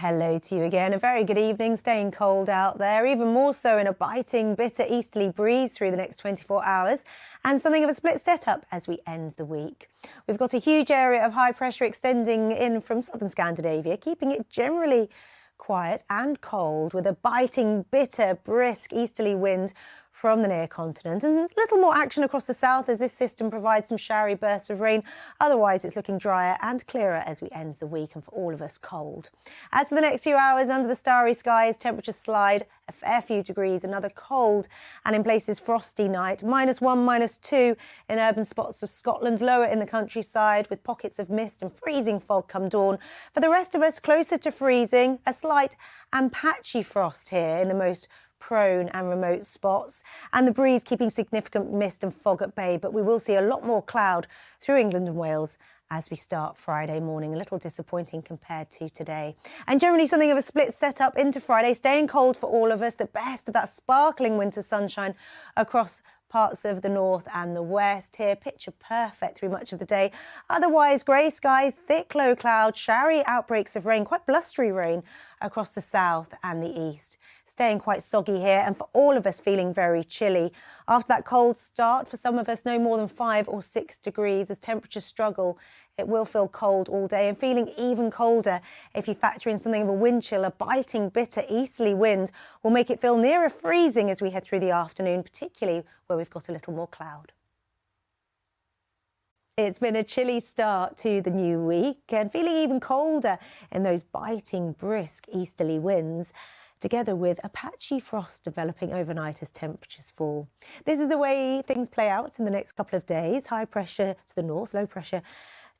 Hello to you again. A very good evening. Staying cold out there, even more so in a biting, bitter easterly breeze through the next 24 hours and something of a split setup as we end the week. We've got a huge area of high pressure extending in from southern Scandinavia, keeping it generally quiet and cold with a biting, bitter, brisk easterly wind from the near continent and a little more action across the south as this system provides some showery bursts of rain. Otherwise, it's looking drier and clearer as we end the week and for all of us cold. As for the next few hours under the starry skies, temperatures slide a fair few degrees, another cold and in places frosty night, -1, -2 in urban spots of Scotland, lower in the countryside with pockets of mist and freezing fog come dawn. For the rest of us, closer to freezing, a slight and patchy frost here in the most prone and remote spots, and the breeze keeping significant mist and fog at bay, but we will see a lot more cloud through England and Wales as we start Friday morning. A little disappointing compared to today. And generally something of a split setup into Friday, staying cold for all of us, the best of that sparkling winter sunshine across parts of the north and the west here, picture perfect through much of the day. Otherwise, grey skies, thick low clouds, showery outbreaks of rain, quite blustery rain across the south and the east. Staying quite soggy here and for all of us feeling very chilly. After that cold start, for some of us no more than 5 or 6 degrees as temperatures struggle. It will feel cold all day and feeling even colder if you factor in something of a wind chill. A biting, bitter easterly wind will make it feel nearer freezing as we head through the afternoon, particularly where we've got a little more cloud. It's been a chilly start to the new week and feeling even colder in those biting, brisk easterly winds, together with a patchy frost developing overnight as temperatures fall. This is the way things play out in the next couple of days. High pressure to the north, low pressure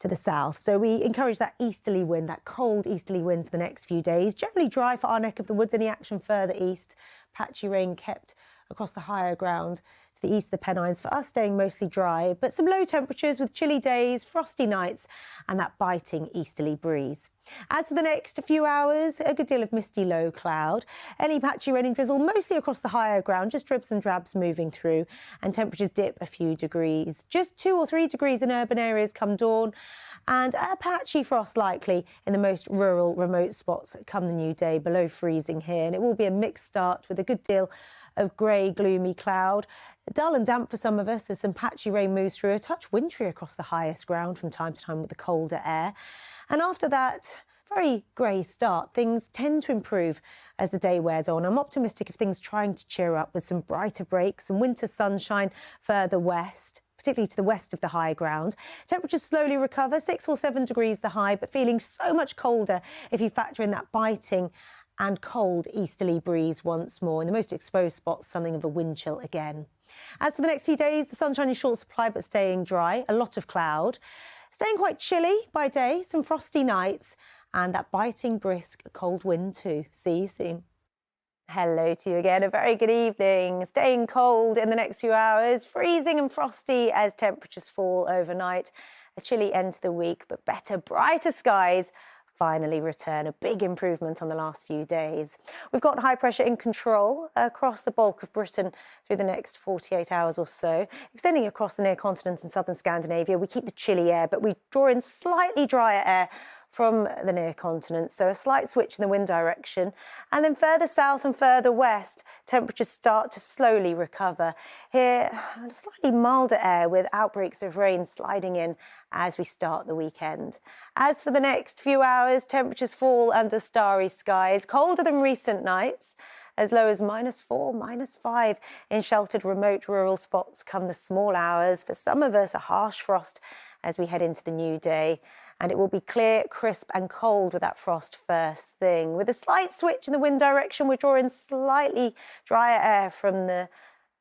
to the south. So we encourage that easterly wind, that cold easterly wind for the next few days. Generally dry for our neck of the woods. Any action further east. Patchy rain kept across the higher ground to the east of the Pennines. For us, staying mostly dry, but some low temperatures with chilly days, frosty nights and that biting easterly breeze. As for the next few hours, a good deal of misty low cloud. Any patchy rain and drizzle mostly across the higher ground, just dribs and drabs moving through, and temperatures dip a few degrees. Just 2 or 3 degrees in urban areas come dawn, and a patchy frost likely in the most rural, remote spots come the new day, below freezing here. And it will be a mixed start with a good deal of grey, gloomy cloud. Dull and damp for some of us as some patchy rain moves through, a touch wintry across the highest ground from time to time with the colder air. And after that very grey start, things tend to improve as the day wears on. I'm optimistic of things trying to cheer up with some brighter breaks and winter sunshine further west, particularly to the west of the high ground. Temperatures slowly recover, 6 or 7 degrees the high, but feeling so much colder if you factor in that biting and cold easterly breeze once more. In the most exposed spots, something of a wind chill again. As for the next few days, the sunshine is short supply but staying dry, a lot of cloud. Staying quite chilly by day, some frosty nights and that biting, brisk, cold wind too. See you soon. Hello to you again. A very good evening. Staying cold in the next few hours, freezing and frosty as temperatures fall overnight. A chilly end to the week, but better, brighter skies finally return. A big improvement on the last few days. We've got high pressure in control across the bulk of Britain through the next 48 hours or so, extending across the near continent and southern Scandinavia. We keep the chilly air, but we draw in slightly drier air from the near continent, so a slight switch in the wind direction. And then further south and further west, temperatures start to slowly recover. Here, slightly milder air with outbreaks of rain sliding in as we start the weekend. As for the next few hours, temperatures fall under starry skies, colder than recent nights. As low as -4, -5 in sheltered remote rural spots come the small hours. For some of us, a harsh frost as we head into the new day. And it will be clear, crisp and cold with that frost first thing. With a slight switch in the wind direction, we're drawing slightly drier air from the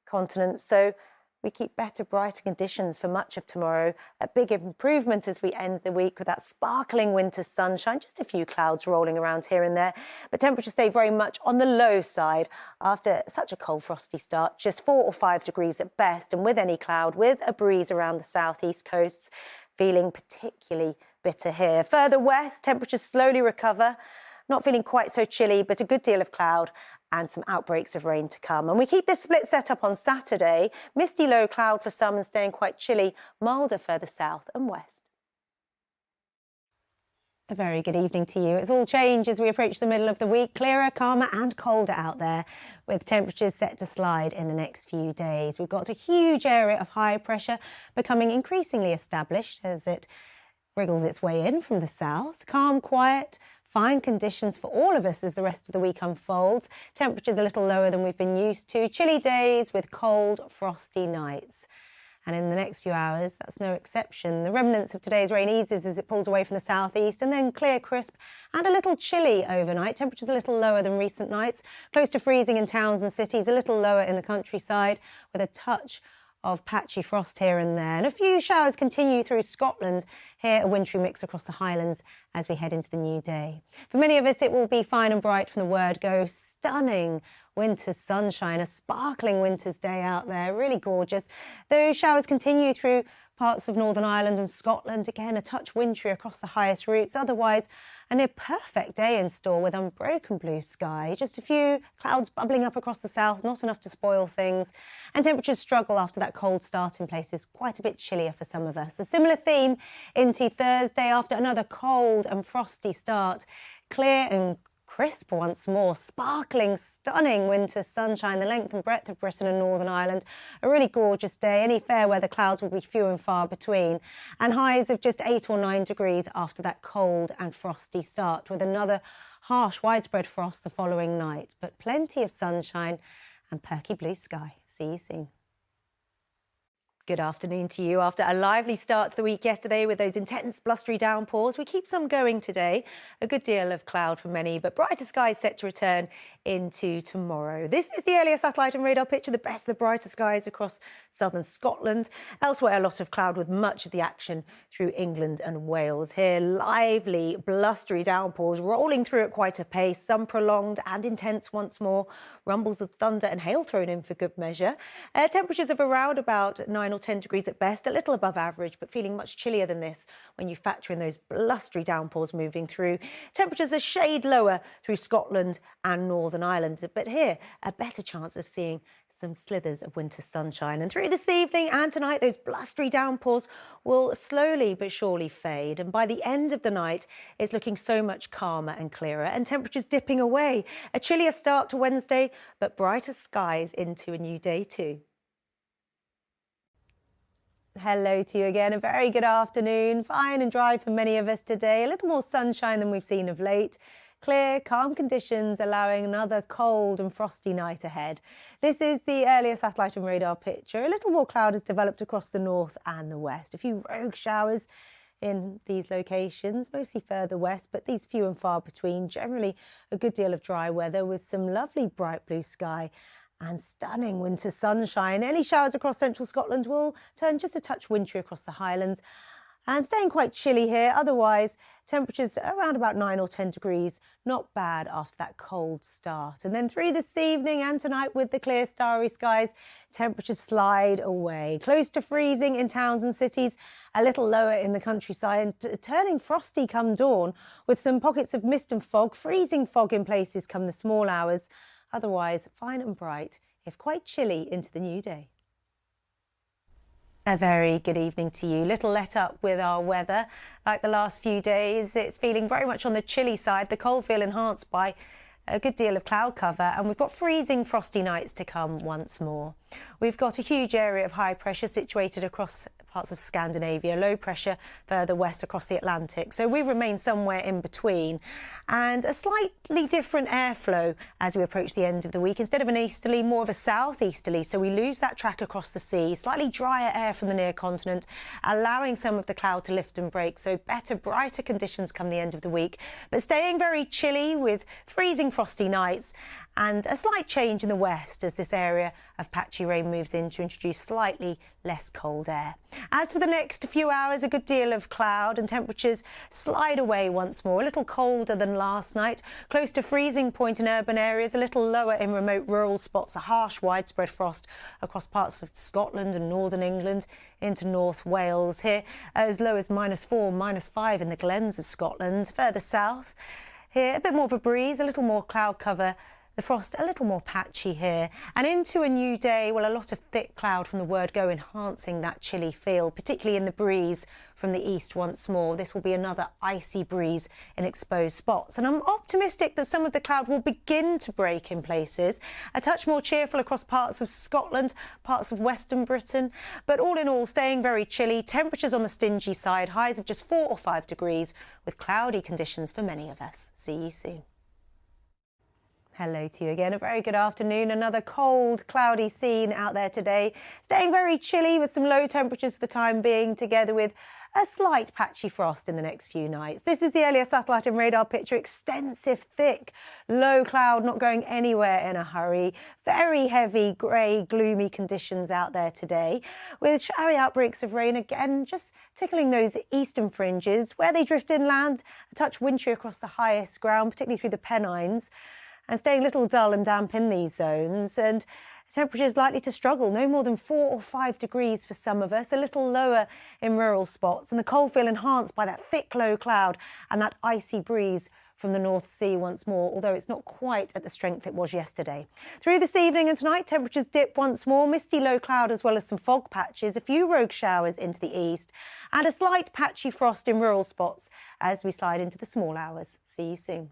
continent. So we keep better, brighter conditions for much of tomorrow. A big improvement as we end the week with that sparkling winter sunshine. Just a few clouds rolling around here and there. But temperatures stay very much on the low side after such a cold, frosty start. Just 4 or 5 degrees at best. And with any cloud, with a breeze around the southeast coasts, feeling particularly bitter here. Further west, temperatures slowly recover. Not feeling quite so chilly, but a good deal of cloud and some outbreaks of rain to come. And we keep this split set up on Saturday. Misty low cloud for some and staying quite chilly, milder further south and west. A very good evening to you. It's all changed as we approach the middle of the week. Clearer, calmer and colder out there, with temperatures set to slide in the next few days. We've got a huge area of high pressure becoming increasingly established as it wriggles its way in from the south. Calm, quiet, fine conditions for all of us as the rest of the week unfolds. Temperatures a little lower than we've been used to. Chilly days with cold, frosty nights. And in the next few hours, that's no exception. The remnants of today's rain eases as it pulls away from the southeast, and then clear, crisp and a little chilly overnight. Temperatures a little lower than recent nights, close to freezing in towns and cities, a little lower in the countryside, with a touch of patchy frost here and there. And a few showers continue through Scotland. Here, a wintry mix across the Highlands as we head into the new day. For many of us, it will be fine and bright from the word go. Stunning winter's sunshine, a sparkling winter's day out there, really gorgeous. Those showers continue through parts of Northern Ireland and Scotland. Again, a touch wintry across the highest routes. Otherwise, a near perfect day in store with unbroken blue sky. Just a few clouds bubbling up across the south, not enough to spoil things. And temperatures struggle after that cold start in places, quite a bit chillier for some of us. A similar theme into Thursday after another cold and frosty start. Clear and crisp once more, sparkling, stunning winter sunshine, the length and breadth of Britain and Northern Ireland. A really gorgeous day. Any fair weather clouds will be few and far between, and highs of just 8 or 9 degrees after that cold and frosty start, with another harsh, widespread frost the following night. But plenty of sunshine and perky blue sky. See you soon. Good afternoon to you. After a lively start to the week yesterday with those intense blustery downpours, we keep some going today. A good deal of cloud for many, but brighter skies set to return into tomorrow. This is the earlier satellite and radar picture, the best of the brighter skies across southern Scotland. Elsewhere, a lot of cloud with much of the action through England and Wales. Here, lively, blustery downpours rolling through at quite a pace, some prolonged and intense once more. Rumbles of thunder and hail thrown in for good measure. Temperatures of around about 9 or 10 degrees at best, a little above average, but feeling much chillier than this when you factor in those blustery downpours moving through. Temperatures a shade lower through Scotland and Northern Ireland, but here a better chance of seeing some slithers of winter sunshine. And through this evening and tonight, those blustery downpours will slowly but surely fade. And by the end of the night, it's looking so much calmer and clearer, and temperatures dipping away. A chillier start to Wednesday, but brighter skies into a new day too. Hello to you again. A very good afternoon. Fine and dry for many of us today. A little more sunshine than we've seen of late. Clear, calm conditions allowing another cold and frosty night ahead. This is the earlier satellite and radar picture. A little more cloud has developed across the north and the west. A few rogue showers in these locations, mostly further west, but these few and far between. Generally a good deal of dry weather with some lovely bright blue sky and stunning winter sunshine. Any showers across central Scotland will turn just a touch wintry across the Highlands and staying quite chilly here. Otherwise, temperatures around about 9 or 10 degrees, not bad after that cold start. And then through this evening and tonight with the clear starry skies, temperatures slide away. Close to freezing in towns and cities, a little lower in the countryside, turning frosty come dawn with some pockets of mist and fog, freezing fog in places come the small hours. Otherwise, fine and bright, if quite chilly into the new day. A very good evening to you. Little let up with our weather. Like the last few days, it's feeling very much on the chilly side. The cold feel enhanced by a good deal of cloud cover, and we've got freezing frosty nights to come once more. We've got a huge area of high pressure situated across parts of Scandinavia, low pressure further west across the Atlantic. So we remain somewhere in between, and a slightly different airflow as we approach the end of the week. Instead of an easterly, more of a southeasterly. So we lose that track across the sea, slightly drier air from the near continent, allowing some of the cloud to lift and break. So better, brighter conditions come the end of the week, but staying very chilly with freezing frosty nights and a slight change in the west as this area of patchy rain moves in to introduce slightly less cold air. As for the next few hours, a good deal of cloud and temperatures slide away once more. A little colder than last night, close to freezing point in urban areas, a little lower in remote rural spots, a harsh widespread frost across parts of Scotland and northern England into North Wales. Here as low as -4, -5 in the glens of Scotland. Further south, here a bit more of a breeze, a little more cloud cover The frost a little more patchy here, and into a new day, well, a lot of thick cloud from the word go, enhancing that chilly feel, particularly in the breeze from the east once more. This will be another icy breeze in exposed spots, and I'm optimistic that some of the cloud will begin to break in places. A touch more cheerful across parts of Scotland, parts of Western Britain, but all in all staying very chilly. Temperatures on the stingy side, highs of just 4 or 5 degrees, with cloudy conditions for many of us. See you soon. Hello to you again. A very good afternoon. Another cold, cloudy scene out there today. Staying very chilly with some low temperatures for the time being, together with a slight patchy frost in the next few nights. This is the earliest satellite and radar picture. Extensive, thick, low cloud, not going anywhere in a hurry. Very heavy, grey, gloomy conditions out there today, with showery outbreaks of rain again, just tickling those eastern fringes. Where they drift inland, a touch wintry across the highest ground, particularly through the Pennines, and staying a little dull and damp in these zones, and temperatures likely to struggle, no more than 4 or 5 degrees for some of us, a little lower in rural spots, and the cold feel enhanced by that thick low cloud and that icy breeze from the North Sea once more, although it's not quite at the strength it was yesterday. Through this evening and tonight, temperatures dip once more, misty low cloud as well as some fog patches, a few rogue showers into the east, and a slight patchy frost in rural spots as we slide into the small hours. See you soon.